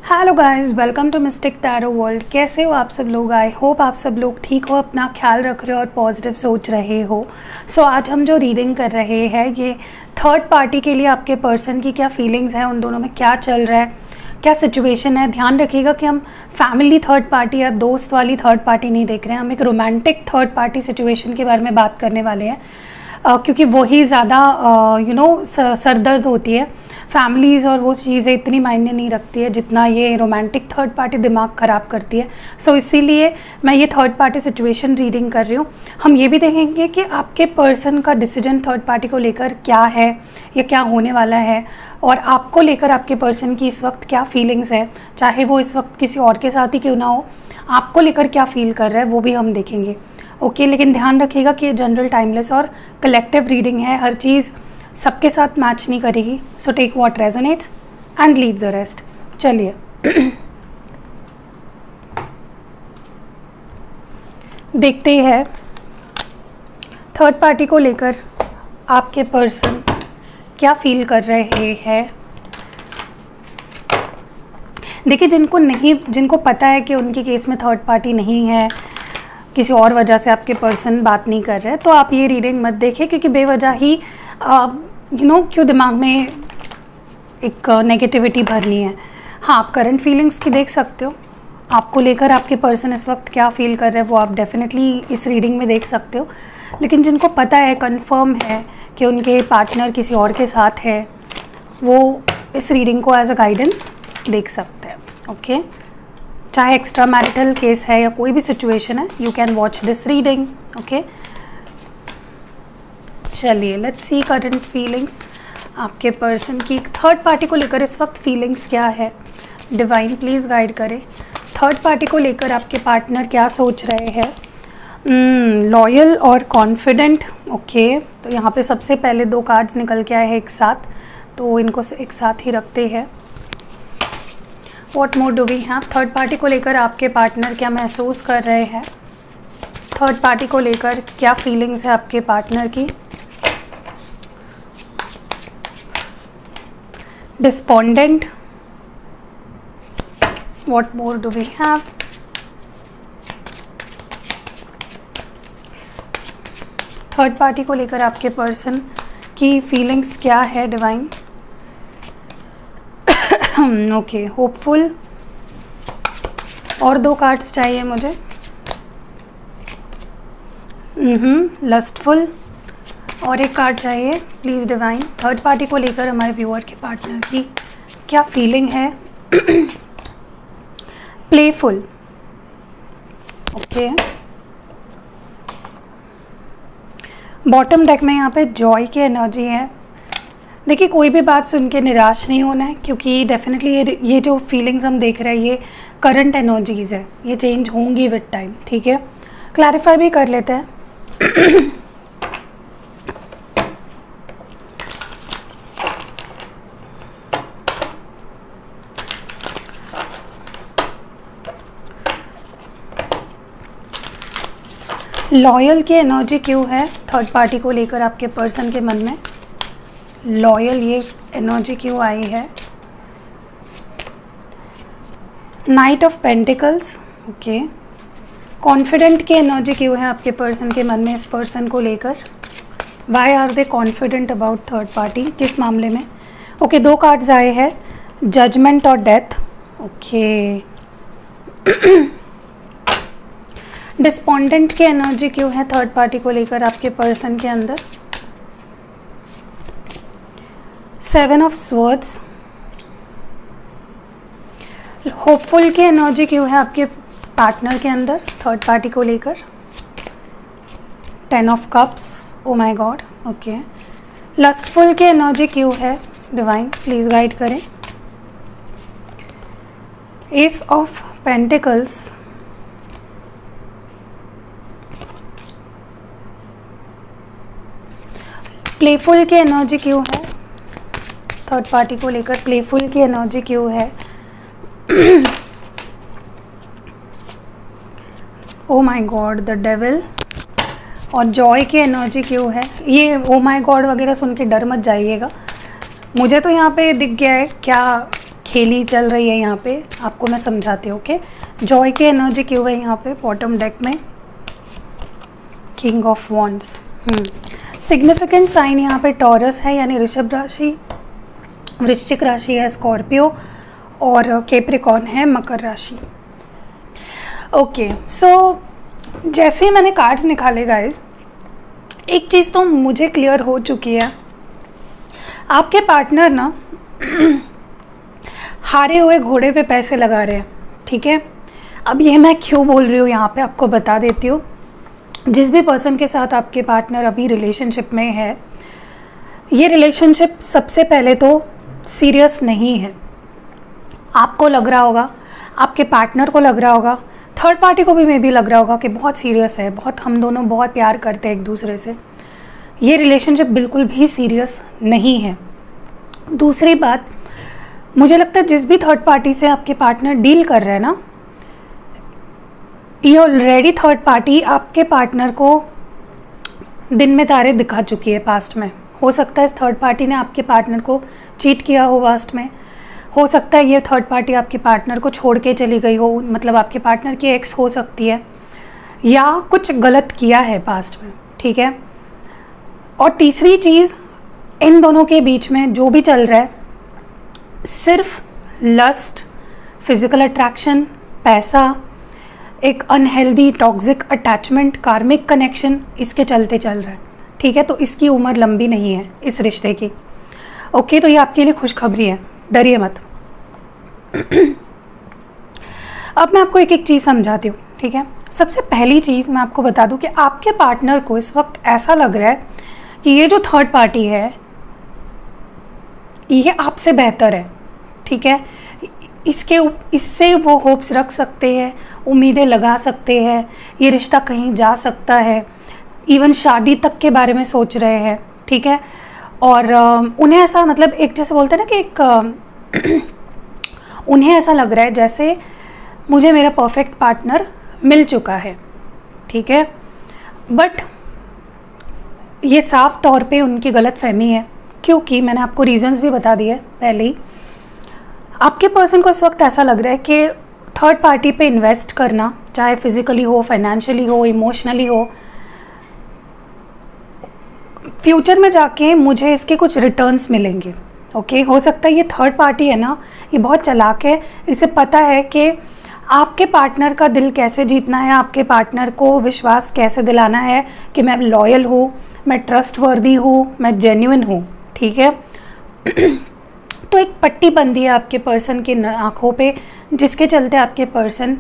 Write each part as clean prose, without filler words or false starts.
Hello guys, welcome to mystic tarot world. कैसे हो आप सब लोग? आई होप आप सब लोग ठीक हो, अपना ख्याल रख रहे हो और पॉजिटिव सोच रहे हो। आज हम जो रीडिंग कर रहे हैं ये थर्ड पार्टी के लिए आपके पर्सन की क्या फीलिंग्स हैं, उन दोनों में क्या चल रहा है, क्या सिचुएशन है। ध्यान रखिएगा कि हम फैमिली थर्ड पार्टी या दोस्त वाली थर्ड पार्टी नहीं देख रहे हैं, हम एक रोमांटिक थर्ड पार्टी सिचुएशन के बारे में बात करने वाले हैं। क्योंकि वही ज़्यादा सरदर्द होती है। फैमिलीज़ और वो चीज़ें इतनी मायने नहीं रखती है जितना ये रोमांटिक थर्ड पार्टी दिमाग ख़राब करती है। इसीलिए मैं ये थर्ड पार्टी सिचुएशन रीडिंग कर रही हूँ। हम ये भी देखेंगे कि आपके पर्सन का डिसीजन थर्ड पार्टी को लेकर क्या है या क्या होने वाला है, और आपको लेकर आपके पर्सन की इस वक्त क्या फीलिंग्स है। चाहे वो इस वक्त किसी और के साथ ही क्यों ना हो, आपको लेकर क्या फील कर रहा है वो भी हम देखेंगे। ओके, लेकिन ध्यान रखिएगा कि ये जनरल टाइमलेस और कलेक्टिव रीडिंग है, हर चीज़ सबके साथ मैच नहीं करेगी। So take what resonates and leave the rest. चलिए देखते हैं थर्ड पार्टी को लेकर आपके पर्सन क्या फील कर रहे हैं। देखिए, जिनको पता है कि उनके केस में थर्ड पार्टी नहीं है, किसी और वजह से आपके पर्सन बात नहीं कर रहे हैं, तो आप ये रीडिंग मत देखें, क्योंकि बेवजह ही क्यों दिमाग में एक नेगेटिविटी भरनी है। हाँ, आप करंट फीलिंग्स की देख सकते हो, आपको लेकर आपके पर्सन इस वक्त क्या फील कर रहे हैं वो आप डेफिनेटली इस रीडिंग में देख सकते हो। लेकिन जिनको पता है, कंफर्म है कि उनके पार्टनर किसी और के साथ है, वो इस रीडिंग को एज अ गाइडेंस देख सकते हैं। ओके, चाहे एक्स्ट्रा मैरिटल केस है या कोई भी सिचुएशन है, you can watch this reading. Okay, चलिए लेट्स सी करंट फीलिंग्स आपके पर्सन की थर्ड पार्टी को लेकर इस वक्त फीलिंग्स क्या है। डिवाइन प्लीज़ गाइड करें, थर्ड पार्टी को लेकर आपके पार्टनर क्या सोच रहे हैं। लॉयल और कॉन्फिडेंट। ओके, तो यहाँ पे सबसे पहले दो कार्ड्स निकल के आए हैं एक साथ, तो इनको एक साथ ही रखते हैं। What more do we have? Third party को लेकर आपके पार्टनर क्या महसूस कर रहे हैं, थर्ड पार्टी को लेकर क्या फीलिंग्स है आपके पार्टनर की। Despondent. What more do we have? Third party को लेकर आपके पर्सन की फीलिंग्स क्या है डिवाइन। Okay, hopeful. और दो कार्ड्स चाहिए मुझे। लस्टफुल। और एक कार्ड चाहिए प्लीज़ डिवाइन, थर्ड पार्टी को लेकर हमारे व्यूअर के पार्टनर की क्या फीलिंग है। प्लेफुल। ओके, बॉटम डेक में यहाँ पे जॉय की एनर्जी है। देखिए, कोई भी बात सुन के निराश नहीं होना है, क्योंकि डेफिनेटली ये जो फीलिंग्स हम देख रहे हैं ये करंट एनर्जीज़ है, ये चेंज होंगी विद टाइम। ठीक है, क्लैरिफाई भी कर लेते हैं। लॉयल की एनर्जी क्यों है थर्ड पार्टी को लेकर आपके पर्सन के मन में? लॉयल ये एनर्जी क्यों आई है? Night of pentacles. Okay, confident की एनर्जी क्यों है आपके पर्सन के मन में इस पर्सन को लेकर? Why are they confident about third party, किस मामले में? ओके, दो कार्ड्स आए हैं, जजमेंट और डेथ। ओके, डिस्पोंडेंट की एनर्जी क्यों है थर्ड पार्टी को लेकर आपके पर्सन के अंदर? Seven of swords. होपफुल की एनर्जी क्यों है आपके पार्टनर के अंदर थर्ड पार्टी को लेकर? Ten of cups. Oh my God. Okay, lustful की एनर्जी क्यों है डिवाइन, प्लीज़ गाइड करें। S of pentacles. प्लेफुल की एनर्जी क्यों है थर्ड पार्टी को लेकर? प्लेफुल की एनर्जी क्यों है? Oh my God, the devil. और जॉय की एनर्जी क्यों है? ये ओ माय गॉड वगैरह सुन के डर मत जाइएगा, मुझे तो यहाँ पे दिख गया है क्या खेली चल रही है यहाँ पे, आपको मैं समझाती हूँ। ओके, जॉय की एनर्जी क्यों है यहाँ पे बॉटम डेक में, king of wands. Significant sign यहाँ पे टॉरस है यानी वृषभ राशि, वृश्चिक राशि है स्कॉर्पियो, और कैप्रिकॉर्न है मकर राशि। ओके, सो जैसे ही मैंने कार्ड्स निकाले गाइस, एक चीज़ तो मुझे क्लियर हो चुकी है, आपके पार्टनर ना हारे हुए घोड़े पे पैसे लगा रहे हैं। ठीक है, अब ये मैं क्यों बोल रही हूँ यहाँ पे आपको बता देती हूँ। जिस भी पर्सन के साथ आपके पार्टनर अभी रिलेशनशिप में है, ये रिलेशनशिप सबसे पहले तो सीरियस नहीं है। आपको लग रहा होगा, आपके पार्टनर को लग रहा होगा, थर्ड पार्टी को भी मे बी लग रहा होगा कि बहुत सीरियस है, बहुत हम दोनों बहुत प्यार करते हैं एक दूसरे से। ये रिलेशनशिप बिल्कुल भी सीरियस नहीं है। दूसरी बात, मुझे लगता है जिस भी थर्ड पार्टी से आपके पार्टनर डील कर रहे हैं ना, ये ऑलरेडी थर्ड पार्टी आपके पार्टनर को दिन में तारे दिखा चुकी है पास्ट में। हो सकता है इस थर्ड पार्टी ने आपके पार्टनर को चीट किया हो पास्ट में, हो सकता है ये थर्ड पार्टी आपके पार्टनर को छोड़ के चली गई हो, मतलब आपके पार्टनर की एक्स हो सकती है, या कुछ गलत किया है पास्ट में। ठीक है, और तीसरी चीज़, इन दोनों के बीच में जो भी चल रहा है सिर्फ लस्ट, फिजिकल अट्रैक्शन, पैसा, एक unhealthy toxic attachment, karmic connection, इसके चलते चल रहा है। ठीक है, तो इसकी उम्र लंबी नहीं है इस रिश्ते की। ओके, तो ये आपके लिए खुशखबरी है, डरिए मत। अब मैं आपको एक एक चीज़ समझाती हूँ। ठीक है, सबसे पहली चीज़ मैं आपको बता दूँ कि आपके पार्टनर को इस वक्त ऐसा लग रहा है कि ये जो थर्ड पार्टी है ये आपसे बेहतर है। ठीक है, इससे वो होप्स रख सकते हैं, उम्मीदें लगा सकते हैं, ये रिश्ता कहीं जा सकता है, इवन शादी तक के बारे में सोच रहे हैं। ठीक है, और उन्हें ऐसा, मतलब एक जैसे बोलते हैं ना कि एक उन्हें ऐसा लग रहा है जैसे मुझे मेरा परफेक्ट पार्टनर मिल चुका है। ठीक है, बट ये साफ तौर पे उनकी गलत फहमी है, क्योंकि मैंने आपको रीजंस भी बता दिए पहले ही। आपके पर्सन को इस वक्त ऐसा लग रहा है कि थर्ड पार्टी पे इन्वेस्ट करना, चाहे फिजिकली हो, फाइनेंशियली हो, इमोशनली हो, फ्यूचर में जाके मुझे इसके कुछ रिटर्न्स मिलेंगे। ओके, हो सकता है ये थर्ड पार्टी है ना, ये बहुत चालाक है, इसे पता है कि आपके पार्टनर का दिल कैसे जीतना है, आपके पार्टनर को विश्वास कैसे दिलाना है कि मैं लॉयल हूँ, मैं ट्रस्टवर्दी हूँ, मैं जेन्युइन हूँ। ठीक है, तो एक पट्टी बंदी है आपके पर्सन की आँखों पे, जिसके चलते आपके पर्सन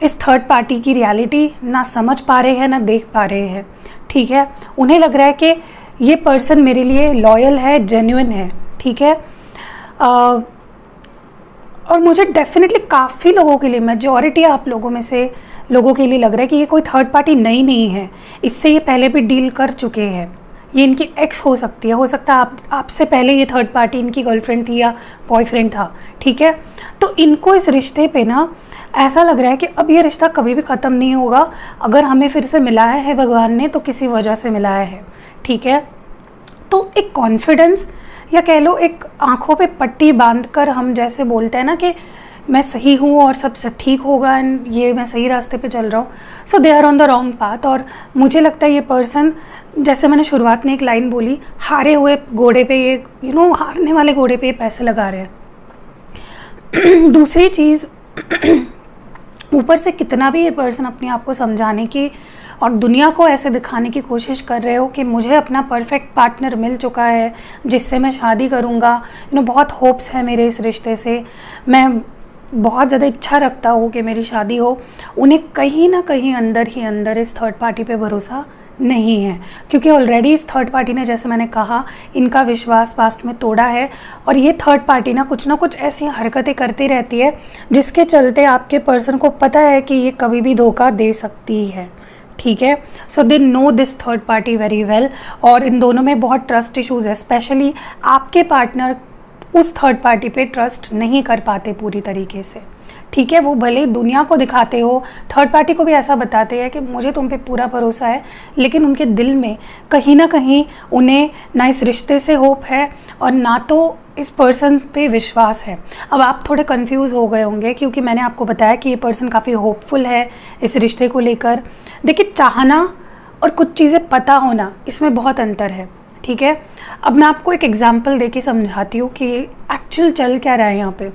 इस थर्ड पार्टी की रियलिटी ना समझ पा रहे हैं, ना देख पा रहे हैं। ठीक है, उन्हें लग रहा है कि ये पर्सन मेरे लिए लॉयल है, जेन्युइन है। ठीक है, और मुझे डेफिनेटली काफ़ी लोगों के लिए, मेजॉरिटी आप लोगों में से लोगों के लिए लग रहा है कि ये कोई थर्ड पार्टी नई नहीं है, इससे ये पहले भी डील कर चुके हैं। ये इनकी एक्स हो सकती है, हो सकता है आपसे पहले ये थर्ड पार्टी इनकी गर्लफ्रेंड थी या बॉयफ्रेंड था। ठीक है, तो इनको इस रिश्ते पे ना ऐसा लग रहा है कि अब ये रिश्ता कभी भी ख़त्म नहीं होगा, अगर हमें फिर से मिलाया है भगवान ने तो किसी वजह से मिलाया है। ठीक है, तो एक कॉन्फिडेंस, या कह लो एक आंखों पे पट्टी बांधकर हम जैसे बोलते हैं ना कि मैं सही हूँ और सब ठीक होगा एंड ये मैं सही रास्ते पे चल रहा हूँ, so they are on the wrong path. और मुझे लगता है ये पर्सन, जैसे मैंने शुरुआत में एक लाइन बोली, हारे हुए घोड़े पे ये हारने वाले घोड़े पे ये पैसे लगा रहे हैं। दूसरी चीज़, ऊपर से कितना भी ये पर्सन अपने आप को समझाने की और दुनिया को ऐसे दिखाने की कोशिश कर रहे हो कि मुझे अपना परफेक्ट पार्टनर मिल चुका है जिससे मैं शादी करूँगा, बहुत होप्स है मेरे इस रिश्ते से, मैं बहुत ज़्यादा इच्छा रखता हूँ कि मेरी शादी हो, उन्हें कहीं ना कहीं अंदर ही अंदर इस थर्ड पार्टी पे भरोसा नहीं है, क्योंकि ऑलरेडी इस थर्ड पार्टी ने, जैसे मैंने कहा, इनका विश्वास पास्ट में तोड़ा है। और ये थर्ड पार्टी ना कुछ ऐसी हरकतें करती रहती है जिसके चलते आपके पर्सन को पता है कि ये कभी भी धोखा दे सकती है। ठीक है, so they know this third party very well, और इन दोनों में बहुत ट्रस्ट इश्यूज़ है। स्पेशली आपके पार्टनर उस थर्ड पार्टी पे ट्रस्ट नहीं कर पाते पूरी तरीके से। ठीक है, वो भले दुनिया को दिखाते हो, थर्ड पार्टी को भी ऐसा बताते हैं कि मुझे तुम पे पूरा भरोसा है, लेकिन उनके दिल में कहीं ना कहीं उन्हें ना इस रिश्ते से होप है और ना तो इस पर्सन पे विश्वास है। अब आप थोड़े कंफ्यूज हो गए होंगे क्योंकि मैंने आपको बताया कि ये पर्सन काफ़ी होपफुल है इस रिश्ते को लेकर। देखिए, चाहना और कुछ चीज़ें पता होना, इसमें बहुत अंतर है, ठीक है। अब मैं आपको एक एग्जांपल देके समझाती हूँ कि एक्चुअल चल क्या रहा है यहाँ पे।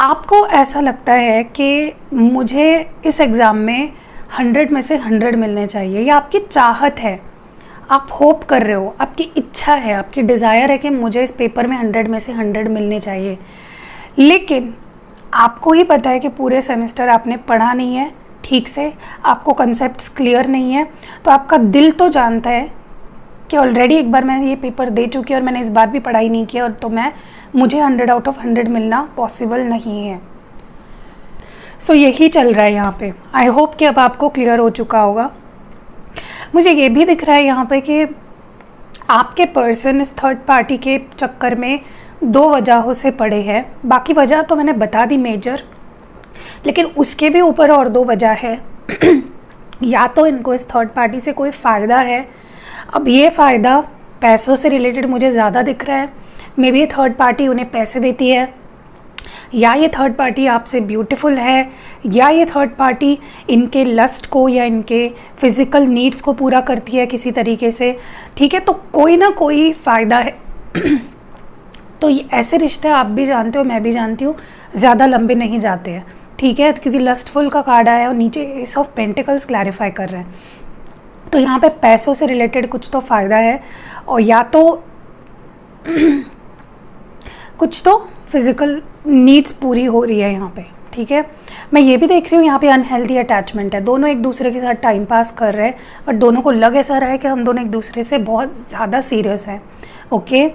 आपको ऐसा लगता है कि मुझे इस एग्ज़ाम में 100 में से 100 मिलने चाहिए, या आपकी चाहत है, आप होप कर रहे हो, आपकी इच्छा है, आपकी डिज़ायर है कि मुझे इस पेपर में 100 में से 100 मिलने चाहिए। लेकिन आपको ही पता है कि पूरे सेमेस्टर आपने पढ़ा नहीं है ठीक से, आपको कंसेप्ट्स क्लियर नहीं है, तो आपका दिल तो जानता है कि ऑलरेडी एक बार मैं ये पेपर दे चुकी और मैंने इस बार भी पढ़ाई नहीं किया, और तो मुझे 100 आउट ऑफ 100 मिलना पॉसिबल नहीं है। सो यही चल रहा है यहाँ पे। आई होप कि अब आपको क्लियर हो चुका होगा। मुझे ये भी दिख रहा है यहाँ पे कि आपके पर्सन इस थर्ड पार्टी के चक्कर में 2 वजहों से पड़े हैं। बाकी वजह तो मैंने बता दी मेजर, लेकिन उसके भी ऊपर और 2 वजह है। या तो इनको इस थर्ड पार्टी से कोई फ़ायदा है, अब ये फ़ायदा पैसों से रिलेटेड मुझे ज़्यादा दिख रहा है। मे बी ये थर्ड पार्टी उन्हें पैसे देती है, या ये थर्ड पार्टी आपसे ब्यूटीफुल है, या ये थर्ड पार्टी इनके लस्ट को या इनके फिज़िकल नीड्स को पूरा करती है किसी तरीके से, ठीक है। तो कोई ना कोई फ़ायदा है। तो ये ऐसे रिश्ते आप भी जानते हो, मैं भी जानती हूँ, ज़्यादा लंबे नहीं जाते हैं, ठीक है, क्योंकि लस्टफुल का कार्ड आया है और नीचे एस ऑफ पेंटिकल्स क्लैरिफाई कर रहे हैं। तो यहाँ पे पैसों से रिलेटेड कुछ तो फ़ायदा है, और या तो कुछ तो फिज़िकल नीड्स पूरी हो रही है यहाँ पे, ठीक है। मैं ये भी देख रही हूँ यहाँ पे अनहेल्दी अटैचमेंट है, दोनों एक दूसरे के साथ टाइम पास कर रहे हैं, और दोनों को लग ऐसा रहा है कि हम दोनों एक दूसरे से बहुत ज़्यादा सीरियस हैं, ओके,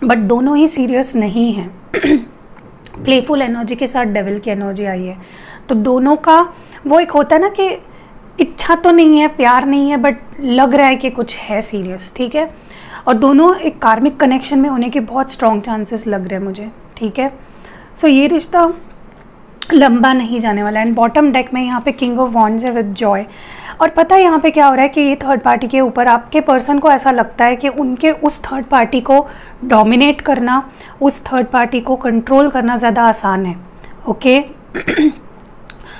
बट दोनों ही सीरियस नहीं हैं। प्लेफुल एनर्जी के साथ डेविल की एनर्जी आई है, तो दोनों का वो एक होता है ना कि इच्छा तो नहीं है, प्यार नहीं है, बट लग रहा है कि कुछ है सीरियस, ठीक है। और दोनों एक कार्मिक कनेक्शन में होने के बहुत स्ट्रॉन्ग चांसेस लग रहे हैं मुझे, ठीक है। सो ये रिश्ता लंबा नहीं जाने वाला है। एंड बॉटम डेक में यहाँ पे किंग ऑफ वॉन्ड्स है विद जॉय। और पता है यहाँ पे क्या हो रहा है कि ये थर्ड पार्टी के ऊपर आपके पर्सन को ऐसा लगता है कि उनके उस थर्ड पार्टी को डोमिनेट करना, उस थर्ड पार्टी को कंट्रोल करना ज़्यादा आसान है, ओके।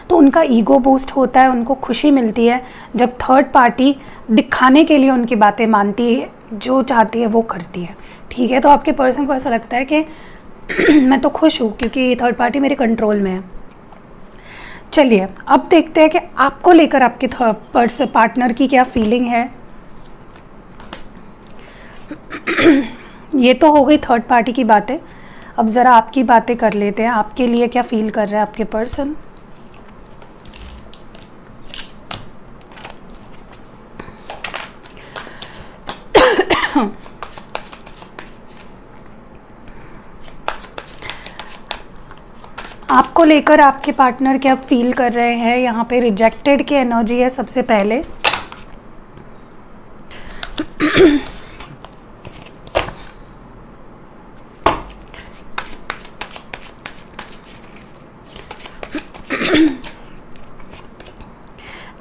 तो उनका ईगो बूस्ट होता है, उनको खुशी मिलती है जब थर्ड पार्टी दिखाने के लिए उनकी बातें मानती है, जो चाहती है वो करती है, ठीक है। तो आपके पर्सन को ऐसा लगता है कि मैं तो खुश हूँ क्योंकि ये थर्ड पार्टी मेरे कंट्रोल में है। चलिए अब देखते हैं कि आपको लेकर आपके पार्टनर की क्या फीलिंग है। ये तो हो गई थर्ड पार्टी की बातें, अब ज़रा आपकी बातें कर लेते हैं। आपके लिए क्या फील कर रहा है आपके पर्सन। आपको लेकर आपके पार्टनर क्या फील कर रहे हैं। यहाँ पे रिजेक्टेड की एनर्जी है सबसे पहले।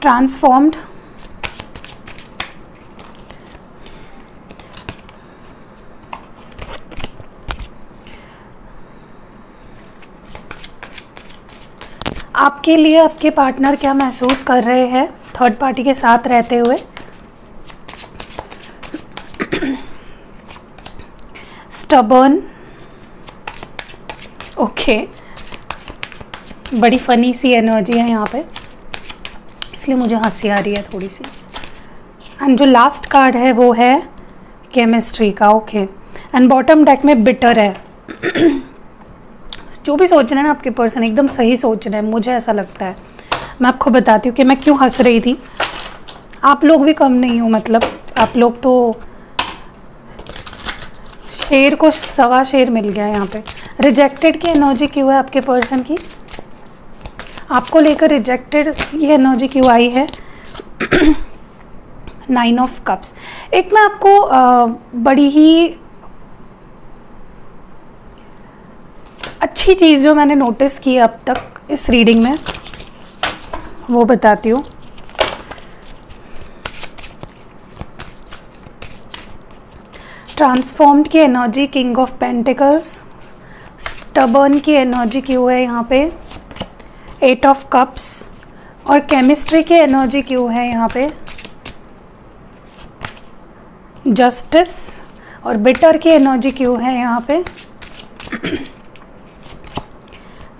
ट्रांसफॉर्म्ड, आपके लिए आपके पार्टनर क्या महसूस कर रहे हैं थर्ड पार्टी के साथ रहते हुए। स्टबर्न, ओके, बड़ी फनी सी एनर्जी है यहाँ पे, इसलिए मुझे हंसी आ रही है थोड़ी सी। एंड जो लास्ट कार्ड है वो है केमिस्ट्री का, ओके। एंड बॉटम डेक में बिटर है। जो भी सोच रहे हैं ना आपके पर्सन एकदम सही सोच रहे हैं, मुझे ऐसा लगता है। मैं आपको बताती हूँ कि मैं क्यों हंस रही थी। आप लोग भी कम नहीं हो, मतलब आप लोग तो शेर को सवा शेर मिल गया यहाँ पे। रिजेक्टेड की एनर्जी क्यों है आपके पर्सन की, आपको लेकर रिजेक्टेड ये एनर्जी क्यों आई है। 9 ऑफ कप्स। एक मैं आपको बड़ी ही अच्छी चीज़ जो मैंने नोटिस की अब तक इस रीडिंग में वो बताती हूँ। ट्रांसफॉर्म्ड की energy king of pentacles, stubborn की एनर्जी क्यों है यहाँ पे 8 ऑफ कप्स, और केमिस्ट्री की एनर्जी क्यों है यहाँ पे जस्टिस, और बिटर की एनर्जी क्यों है यहाँ पे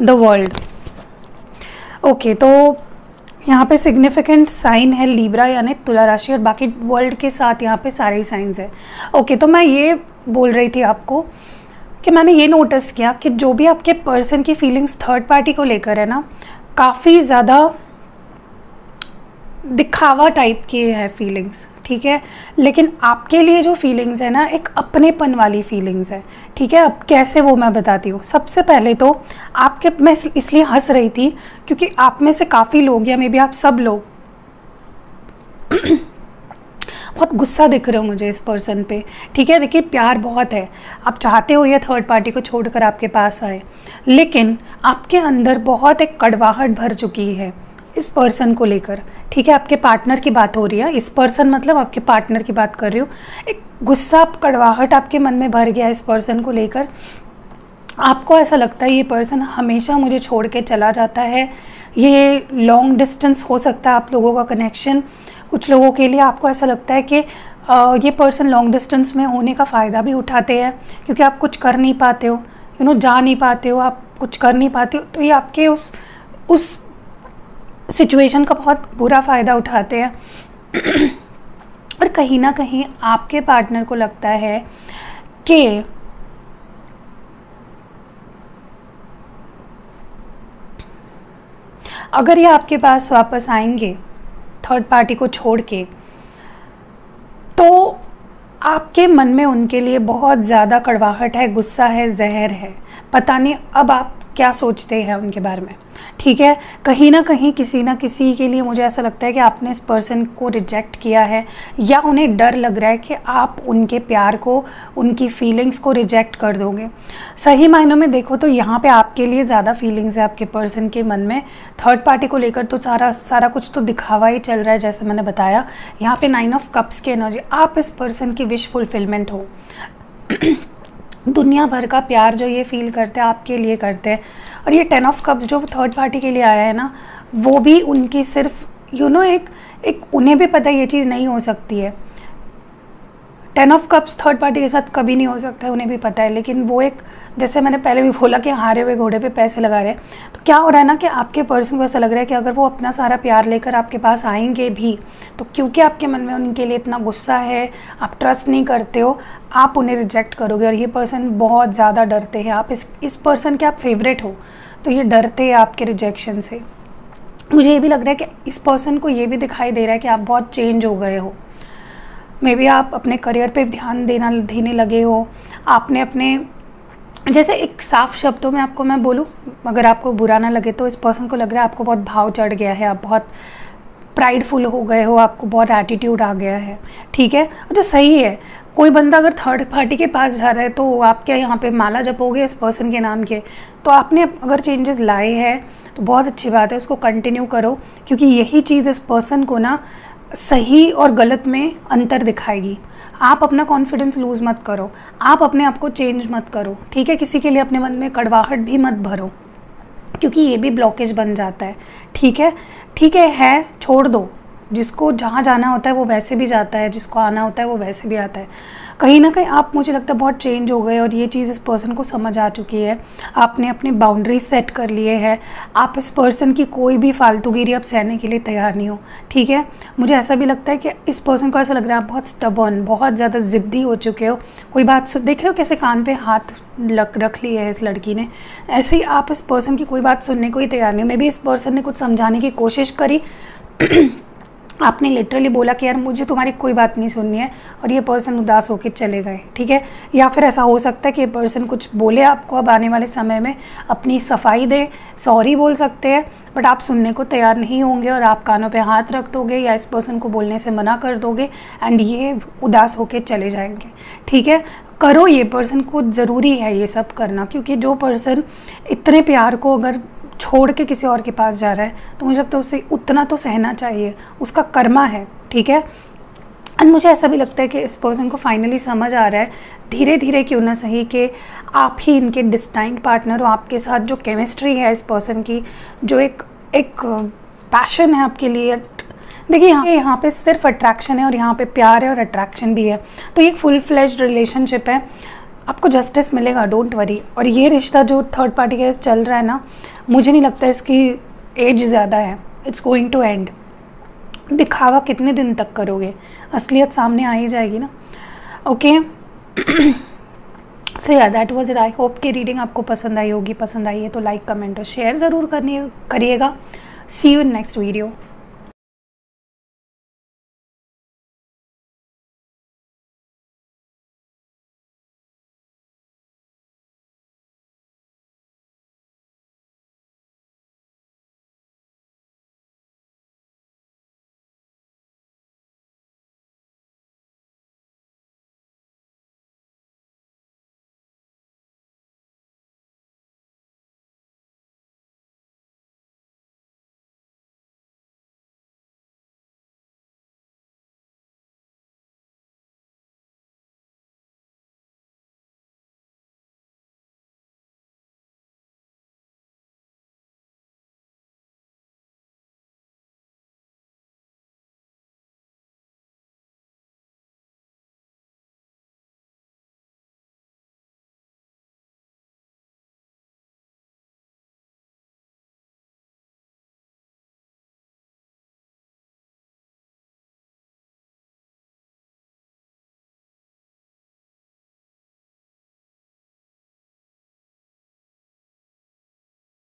द वर्ल्ड। ओके, तो यहाँ पे सिग्निफिकेंट साइन है लीब्रा यानी तुला राशि, और बाकी वर्ल्ड के साथ यहाँ पे सारे ही साइंस है। ओके, तो मैं ये बोल रही थी आपको कि मैंने ये नोटिस किया कि जो भी आपके पर्सन की फीलिंग्स थर्ड पार्टी को लेकर है ना, काफ़ी ज़्यादा दिखावा टाइप की है फीलिंग्स, ठीक है, लेकिन आपके लिए जो फीलिंग्स है ना एक अपनेपन वाली फीलिंग्स है, ठीक है। अब कैसे वो मैं बताती हूँ। सबसे पहले तो आपके, मैं इसलिए हंस रही थी क्योंकि आप में से काफ़ी लोग या मे बी आप सब लोग बहुत गुस्सा दिख रहे हो मुझे इस पर्सन पे, ठीक है। देखिए प्यार बहुत है, आप चाहते हो ये थर्ड पार्टी को छोड़कर आपके पास आए, लेकिन आपके अंदर बहुत एक कड़वाहट भर चुकी है इस पर्सन को लेकर, ठीक है। आपके पार्टनर की बात हो रही है, इस पर्सन मतलब आपके पार्टनर की बात कर रही हूँ। एक गुस्सा, कड़वाहट आपके मन में भर गया इस पर्सन को लेकर। आपको ऐसा लगता है ये पर्सन हमेशा मुझे छोड़ के चला जाता है। ये लॉन्ग डिस्टेंस हो सकता है आप लोगों का कनेक्शन। कुछ लोगों के लिए आपको ऐसा लगता है कि ये पर्सन लॉन्ग डिस्टेंस में होने का फ़ायदा भी उठाते हैं, क्योंकि आप कुछ कर नहीं पाते हो, जा नहीं पाते हो, आप कुछ कर नहीं पाते हो, तो ये आपके उस सिचुएशन का बहुत बुरा फ़ायदा उठाते हैं। और कहीं ना कहीं आपके पार्टनर को लगता है कि अगर ये आपके पास वापस आएंगे थर्ड पार्टी को छोड़ के, तो आपके मन में उनके लिए बहुत ज़्यादा कड़वाहट है, गुस्सा है, जहर है। पता नहीं अब आप क्या सोचते हैं उनके बारे में, ठीक है। कहीं ना कहीं किसी ना किसी के लिए मुझे ऐसा लगता है कि आपने इस पर्सन को रिजेक्ट किया है, या उन्हें डर लग रहा है कि आप उनके प्यार को, उनकी फीलिंग्स को रिजेक्ट कर दोगे। सही मायनों में देखो तो यहाँ पे आपके लिए ज़्यादा फीलिंग्स है आपके पर्सन के मन में। थर्ड पार्टी को लेकर तो सारा कुछ तो दिखावा ही चल रहा है, जैसे मैंने बताया। यहाँ पे 9 ऑफ कप्स की एनर्जी, आप इस पर्सन की विश फुलफिलमेंट हो। दुनिया भर का प्यार जो ये फील करते हैं आपके लिए करते हैं। और ये 10 ऑफ कप्स जो थर्ड पार्टी के लिए आया है ना, वो भी उनकी सिर्फ एक उन्हें भी पता है ये चीज़ नहीं हो सकती है। 10 ऑफ कप्स थर्ड पार्टी के साथ कभी नहीं हो सकता है, उन्हें भी पता है, लेकिन वो एक, जैसे मैंने पहले भी बोला कि हारे हुए घोड़े पे पैसे लगा रहे हैं। तो क्या हो रहा है ना कि आपके पर्सन को ऐसा लग रहा है कि अगर वो अपना सारा प्यार लेकर आपके पास आएंगे भी, तो क्योंकि आपके मन में उनके लिए इतना गुस्सा है, आप ट्रस्ट नहीं करते हो, आप उन्हें रिजेक्ट करोगे। और ये पर्सन बहुत ज़्यादा डरते हैं, आप इस पर्सन के आप फेवरेट हो, तो ये डरते हैं आपके रिजेक्शन से। मुझे ये भी लग रहा है कि इस पर्सन को ये भी दिखाई दे रहा है कि आप बहुत चेंज हो गए हो। मे बी आप अपने करियर पे ध्यान देने लगे हो। आपने अपने, जैसे एक साफ शब्दों में आपको मैं बोलूँ, अगर आपको बुरा ना लगे, तो इस पर्सन को लग रहा है आपको बहुत भाव चढ़ गया है, आप बहुत प्राइडफुल हो गए हो, आपको बहुत एटीट्यूड आ गया है, ठीक है। और जो सही है, कोई बंदा अगर थर्ड पार्टी के पास जा रहा है तो आप क्या यहाँ पे माला जपोगे इस पर्सन के नाम के? तो आपने अगर चेंजेस लाए हैं तो बहुत अच्छी बात है, उसको कंटिन्यू करो, क्योंकि यही चीज़ इस पर्सन को ना सही और गलत में अंतर दिखाएगी। आप अपना कॉन्फिडेंस लूज़ मत करो, आप अपने आप को चेंज मत करो, ठीक है। किसी के लिए अपने मन में कड़वाहट भी मत भरो, क्योंकि ये भी ब्लॉकेज बन जाता है, ठीक है। ठीक है, छोड़ दो। जिसको जहाँ जाना होता है वो वैसे भी जाता है, जिसको आना होता है वो वैसे भी आता है। कहीं ना कहीं आप, मुझे लगता है, बहुत चेंज हो गए, और ये चीज़ इस पर्सन को समझ आ चुकी है। आपने अपनी बाउंड्रीज सेट कर लिए हैं, आप इस पर्सन की कोई भी फालतूगिरी अब सहने के लिए तैयार नहीं हो, ठीक है। मुझे ऐसा भी लगता है कि इस पर्सन को ऐसा लग रहा है आप बहुत स्टबर्न, बहुत ज़्यादा ज़िद्दी हो चुके हो। कोई बात देख रहे हो कैसे कान पे हाथ रख ली है इस लड़की ने, ऐसे ही आप इस पर्सन की कोई बात सुनने को ही तैयार नहीं हो। मे बी इस पर्सन ने कुछ समझाने की कोशिश करी, आपने लिटरली बोला कि यार मुझे तुम्हारी कोई बात नहीं सुननी है, और ये पर्सन उदास होकर चले गए, ठीक है। या फिर ऐसा हो सकता है कि ये पर्सन कुछ बोले आपको, अब आने वाले समय में अपनी सफाई दे, सॉरी बोल सकते हैं, बट आप सुनने को तैयार नहीं होंगे, और आप कानों पे हाथ रख दोगे या इस पर्सन को बोलने से मना कर दोगे, एंड ये उदास होकर चले जाएंगे, ठीक है। करो, ये पर्सन को ज़रूरी है ये सब करना, क्योंकि जो पर्सन इतने प्यार को अगर छोड़ के किसी और के पास जा रहा है, तो मुझे लगता है उसे उतना तो सहना चाहिए, उसका कर्मा है, ठीक है। एंड मुझे ऐसा भी लगता है कि इस पर्सन को फाइनली समझ आ रहा है, धीरे धीरे क्यों ना सही, कि आप ही इनके डिस्टाइंड पार्टनर हो। आपके साथ जो केमिस्ट्री है इस पर्सन की, जो एक पैशन है आपके लिए, देखिए यहाँ पे सिर्फ अट्रैक्शन है और यहाँ पे प्यार है और अट्रैक्शन भी है। तो ये एक फुल फ्लेज्ड रिलेशनशिप है, आपको जस्टिस मिलेगा, डोंट वरी। और ये रिश्ता जो थर्ड पार्टी का चल रहा है ना, मुझे नहीं लगता इसकी एज ज़्यादा है, इट्स गोइंग टू एंड। दिखावा कितने दिन तक करोगे, असलियत सामने आ ही जाएगी ना। ओके, सो या that was it. I hope कि रीडिंग आपको पसंद आई होगी। पसंद आई है तो लाइक, कमेंट और शेयर ज़रूर करिएगा। सी यू इन नेक्स्ट वीडियो।